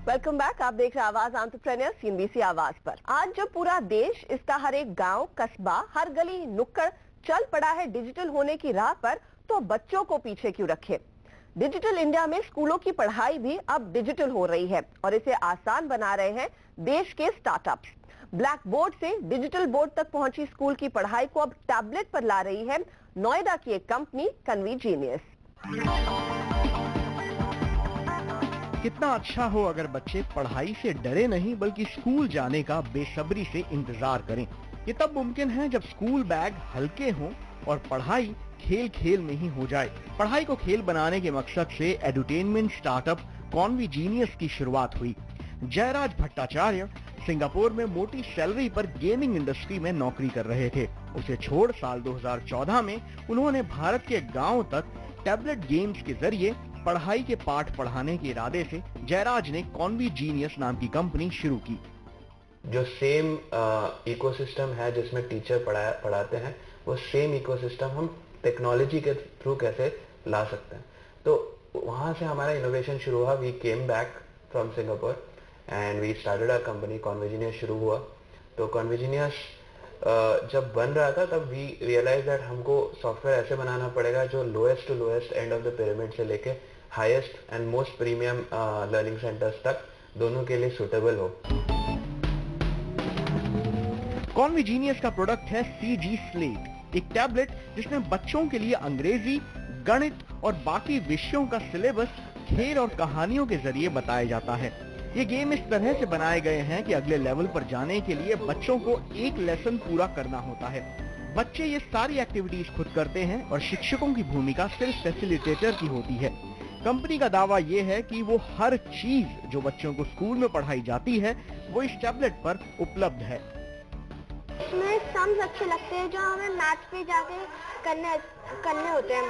Welcome back. आप देख रहे हैं आवाज एंटरप्रेन्योर सीएनबीसी आवाज पर। आज जब पूरा देश, इसका हर एक गांव, कस्बा, हर गली नुक्कड़ चल पड़ा है डिजिटल होने की राह पर, तो बच्चों को पीछे क्यों रखे। डिजिटल इंडिया में स्कूलों की पढ़ाई भी अब डिजिटल हो रही है और इसे आसान बना रहे हैं देश के स्टार्टअप्स। ब्लैक बोर्ड से डिजिटल बोर्ड तक पहुंची स्कूल की पढ़ाई को अब टैबलेट पर ला रही है नोएडा की एक कंपनी कन्वीजीनियस। कितना अच्छा हो अगर बच्चे पढ़ाई से डरे नहीं बल्कि स्कूल जाने का बेसब्री से इंतजार करें। ये तब मुमकिन है जब स्कूल बैग हल्के हों और पढ़ाई खेल खेल में ही हो जाए। पढ़ाई को खेल बनाने के मकसद से एडुटेनमेंट स्टार्टअप कॉन्वीजीनियस की शुरुआत हुई। जयराज भट्टाचार्य सिंगापुर में मोटी सैलरी पर गेमिंग इंडस्ट्री में नौकरी कर रहे थे। उसे छोड़ साल 2014 में उन्होंने भारत के गाँव तक टैबलेट गेम्स के जरिए पढ़ाई के पाठ पढ़ाने के इरादे से जयराज ने कॉन्वीजीनियस नाम की कंपनी शुरू की। जो सेम इकोसिस्टम है जिसमें टीचर पढ़ाते हैं, वो सेम इकोसिस्टम हम टेक्नोलॉजी के थ्रू कैसे ला सकते हैं। तो वहाँ से हमारा इनोवेशन शुरू हुआ। We came back from Singapore and we started our company ConveGenius शुरू हुआ। तो कॉन्वीजीनियस जब बन रहा था तब वी रियलाइज दैट हमको सॉफ्टवेयर ऐसे बनाना पड़ेगा जो lowest to lowest end of the pyramid से लेके highest end most premium learning centres तक दोनों के लिए सुटेबल हो। कॉन्वीजीनियस का प्रोडक्ट है सीजी स्लेट, एक टैबलेट जिसमें बच्चों के लिए अंग्रेजी, गणित और बाकी विषयों का सिलेबस खेल और कहानियों के जरिए बताया जाता है। ये गेम इस तरह से बनाए गए हैं कि अगले लेवल पर जाने के लिए बच्चों को एक लेसन पूरा करना होता है। बच्चे ये सारी एक्टिविटीज खुद करते हैं और शिक्षकों की भूमिका सिर्फ फैसिलिटेटर की होती है। कंपनी का दावा ये है कि वो हर चीज जो बच्चों को स्कूल में पढ़ाई जाती है वो इस टैबलेट पर उपलब्ध है। इसमें सम्स अच्छे लगते हैं जो हमें मैथ्स पे जाके करने होते हैं।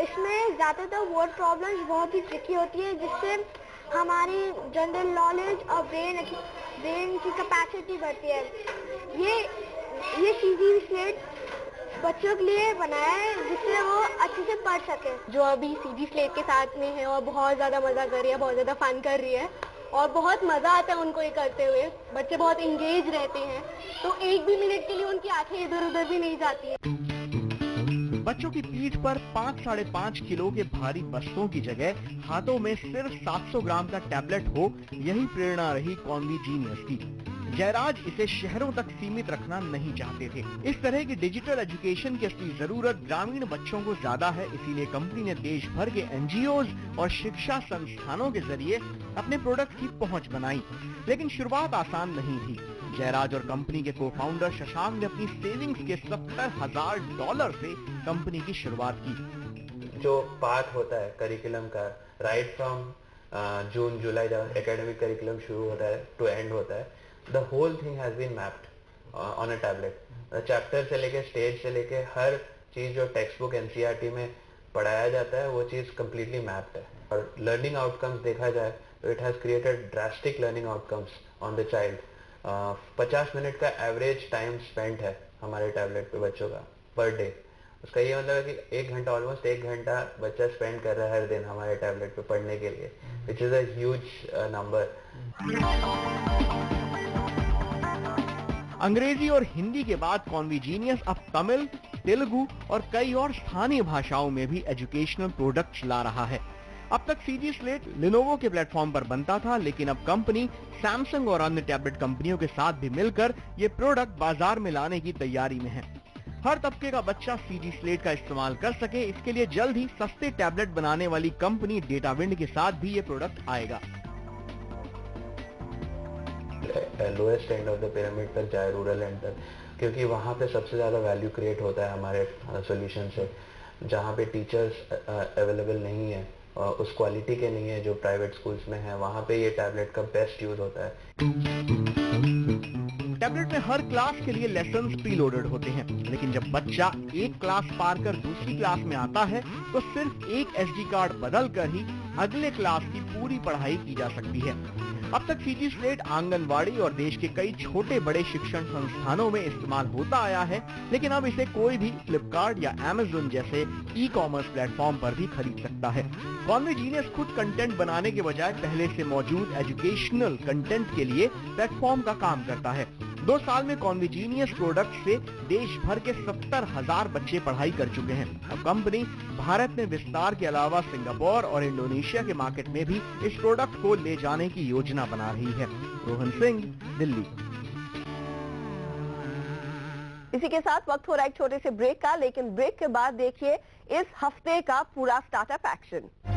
इसमें ज्यादातर वर्ड प्रॉब्लम्स बहुत ही ट्रिकी होती है जिससे हमारी जनरल नॉलेज और ब्रेन की कैपेसिटी बढ़ती है। ये सीजी स्लेट बच्चों के लिए बनाया है जिससे वो अच्छे से पढ़ सके। जो अभी सीजी स्लेट के साथ में है और बहुत ज़्यादा मज़ा कर रही है, बहुत ज़्यादा फन कर रही है और बहुत मज़ा आता है उनको ये करते हुए। बच्चे बहुत इंगेज रहते हैं, तो एक भी मिनट के लिए उनकी आंखें इधर उधर भी नहीं जाती है। बच्चों की पीठ पर 5-5.5 किलो के भारी बस्तों की जगह हाथों में सिर्फ 700 ग्राम का टैबलेट हो, यही प्रेरणा रही कॉन्वीजीनियस की। जयराज इसे शहरों तक सीमित रखना नहीं चाहते थे। इस तरह की डिजिटल एजुकेशन की असली जरूरत ग्रामीण बच्चों को ज्यादा है, इसीलिए कंपनी ने देश भर के एनजीओज और शिक्षा संस्थानों के जरिए अपने प्रोडक्ट की पहुंच बनाई। लेकिन शुरुआत आसान नहीं थी। जयराज और कंपनी के को-फाउंडर शशांक ने अपनी सेविंग्स के $70,000 से कंपनी की शुरुआत की। जो पार्ट होता है करिकुलम का, राइट फ्रॉम जून जुलाई जब एकेडमिक करिकुलम शुरू होता है टू एंड होता है, the whole thing has been mapped on a tablet. Chapter से लेके स्टेज से लेके हर चीज जो टेक्स्ट बुक एनसीईआरटी में पढ़ाया जाता है वो चीज कम्प्लीटली मैप्ड है। और लर्निंग आउटकम्स देखा जाए तो it has created drastic learning outcomes on the child. 50 minute का एवरेज टाइम स्पेंट है हमारे टैबलेट पे बच्चों का पर डे। उसका ये मतलब है कि 1 घंटा, ऑलमोस्ट 1 घंटा बच्चा स्पेंड कर रहा है हर दिन हमारे टैबलेट पे पढ़ने के लिए, which is a huge number. अंग्रेजी और हिंदी के बाद कॉन्वीजीनियस अब तमिल, तेलुगु और कई और स्थानीय भाषाओं में भी एजुकेशनल प्रोडक्ट्स ला रहा है। अब तक सीजी स्लेट लिनोवो के प्लेटफॉर्म पर बनता था, लेकिन अब कंपनी सैमसंग और अन्य टैबलेट कंपनियों के साथ भी मिलकर ये प्रोडक्ट बाजार में लाने की तैयारी में है। हर तबके का बच्चा सीजी स्लेट का इस्तेमाल कर सके, इसके लिए जल्द ही सस्ते टैबलेट बनाने वाली कंपनी डेटाविंड के साथ भी ये प्रोडक्ट आएगा। Lowest end of the pyramid तक जाए, रूरल एंड तक, क्योंकि वहाँ पे सबसे ज्यादा वैल्यू क्रिएट होता है हमारे सॉल्यूशन से। जहाँ पे टीचर्स अवेलेबल नहीं है, उस क्वालिटी के नहीं है जो प्राइवेट स्कूल्स में है, वहाँ पे ये टैबलेट का बेस्ट यूज होता है। टैबलेट में हर क्लास के लिए लेसन्स प्रीलोडेड होते हैं, लेकिन जब बच्चा एक क्लास पार कर दूसरी क्लास में आता है तो सिर्फ एक एसडी कार्ड बदल कर ही अगले क्लास की पूरी पढ़ाई की जा सकती है। अब तक सीजी स्लेट आंगनवाड़ी और देश के कई छोटे बड़े शिक्षण संस्थानों में इस्तेमाल होता आया है, लेकिन अब इसे कोई भी फ्लिपकार्ट या अमेज़न जैसे ई कॉमर्स प्लेटफॉर्म पर भी खरीद सकता है। कॉन्वी खुद कंटेंट बनाने के बजाय पहले से मौजूद एजुकेशनल कंटेंट के लिए प्लेटफॉर्म का काम करता है। 2 साल में कॉन्वी प्रोडक्ट से देश भर के 70,000 बच्चे पढ़ाई कर चुके हैं। अब कंपनी भारत में विस्तार के अलावा सिंगापुर और इंडोनेशिया के मार्केट में भी इस प्रोडक्ट को ले जाने की योजना बना रही है। रोहन सिंह, दिल्ली। इसी के साथ वक्त हो रहा है एक छोटे से ब्रेक का, लेकिन ब्रेक के बाद देखिए इस हफ्ते का पूरा स्टार्टअप एक्शन।